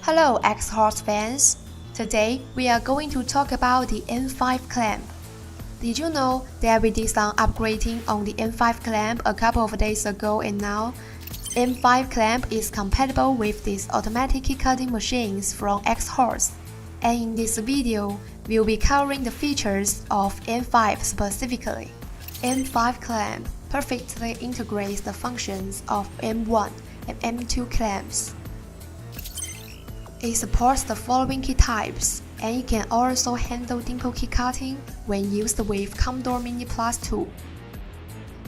Hello Xhorse fans! Today we are going to talk about the M5 Clamp. Did you know that we did some upgrading on the M5 Clamp a couple of days ago, and now M5 Clamp is compatible with these automatic key cutting machines from Xhorse. And in this video, we'll be covering the features of M5 specifically. M5 Clamp perfectly integrates the functions of M1 and M2 clamps. It supports the following key types, and it can also handle dimple key cutting when used with Condor Mini Plus 2.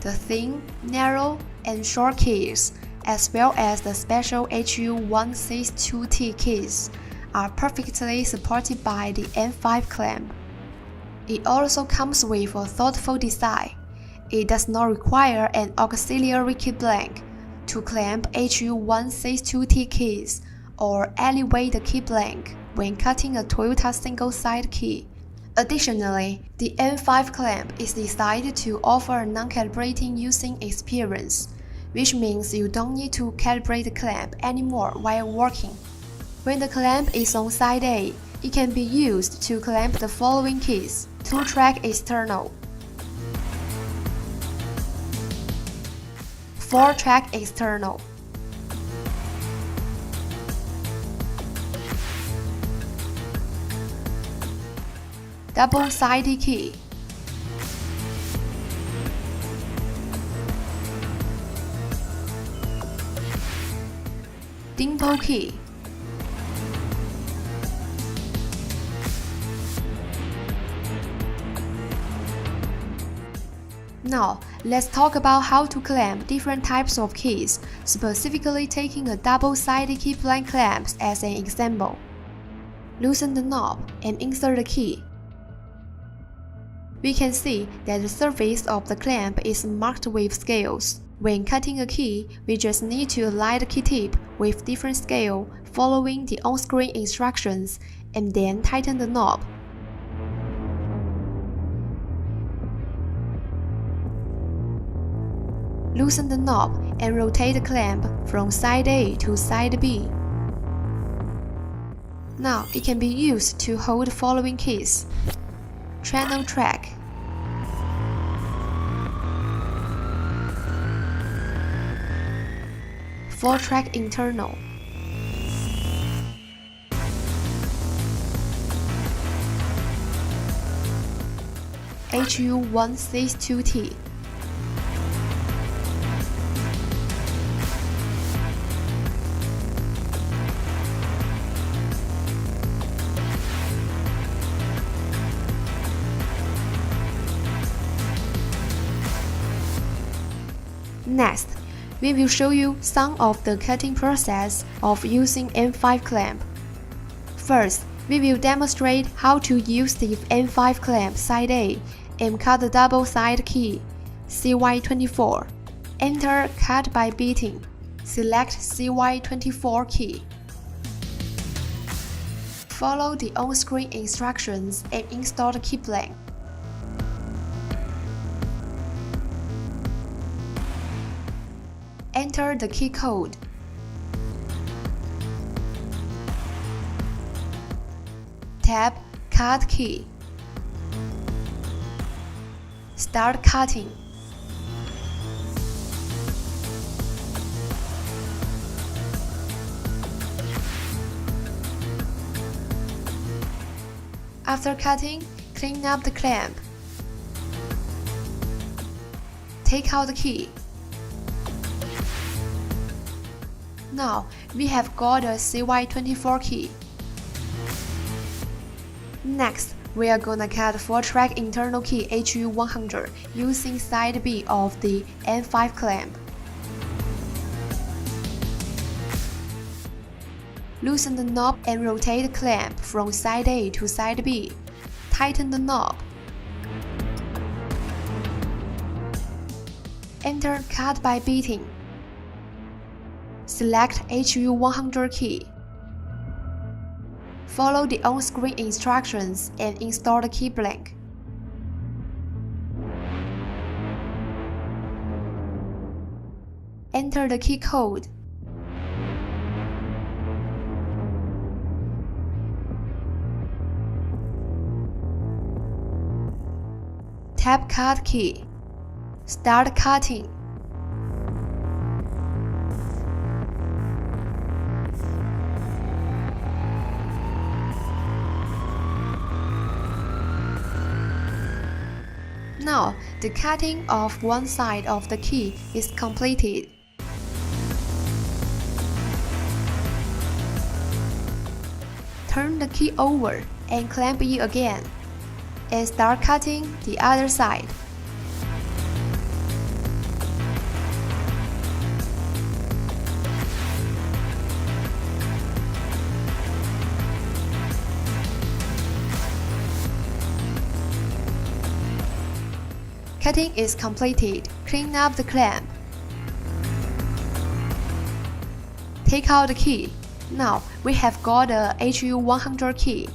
The thin, narrow, and short keys, as well as the special HU162T keys, are perfectly supported by the M5 Clamp. It also comes with a thoughtful design. It does not require an auxiliary key blank to clamp HU162T keys or elevate the key blank when cutting a Toyota single-side key. Additionally, the M5 Clamp is designed to offer a non-calibrating using experience, which means you don't need to calibrate the clamp anymore while working. When the clamp is on side A, it can be used to clamp the following keys: 2-track external, 4-track external, double-sided key, dimple key, Now, let's talk about how to clamp different types of keys, specifically taking a double-sided key blank clamp as an example. Loosen the knob and insert the key. We can see that the surface of the clamp is marked with scales. When cutting a key, we just need to align the key tip with different scale following the on-screen instructions, and then tighten the knob. Loosen the knob and rotate the clamp from side A to side B. Now it can be used to hold the following keys: channel track, four-track internal, HU162T, Next, we will show you some of the cutting process of using M5 Clamp. First, we will demonstrate how to use the M5 Clamp side A and cut the double-side key CY24. Enter Cut by Beating. Select CY24 key. Follow the on-screen instructions and install the key blank. Enter the key code. Tap Cut key. Start cutting. After cutting, clean up the clamp. Take out the key. Now, we have got a CY24 key. Next, we are gonna cut 4-track internal key HU100 using side B of the M5 Clamp. Loosen the knob and rotate the clamp from side A to side B. Tighten the knob. Enter Cut by Beating. Select HU100 key. Follow the on-screen instructions and install the key blank. Enter the key code. Tap Cut key. Start cutting. Now, the cutting of one side of the key is completed. Turn the key over and clamp it again, and start cutting the other side. Cutting is completed. Clean up the clamp. Take out the key. Now we have got a HU100 key.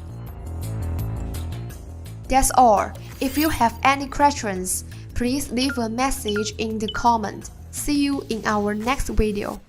That's all. If you have any questions, please leave a message in the comment. See you in our next video.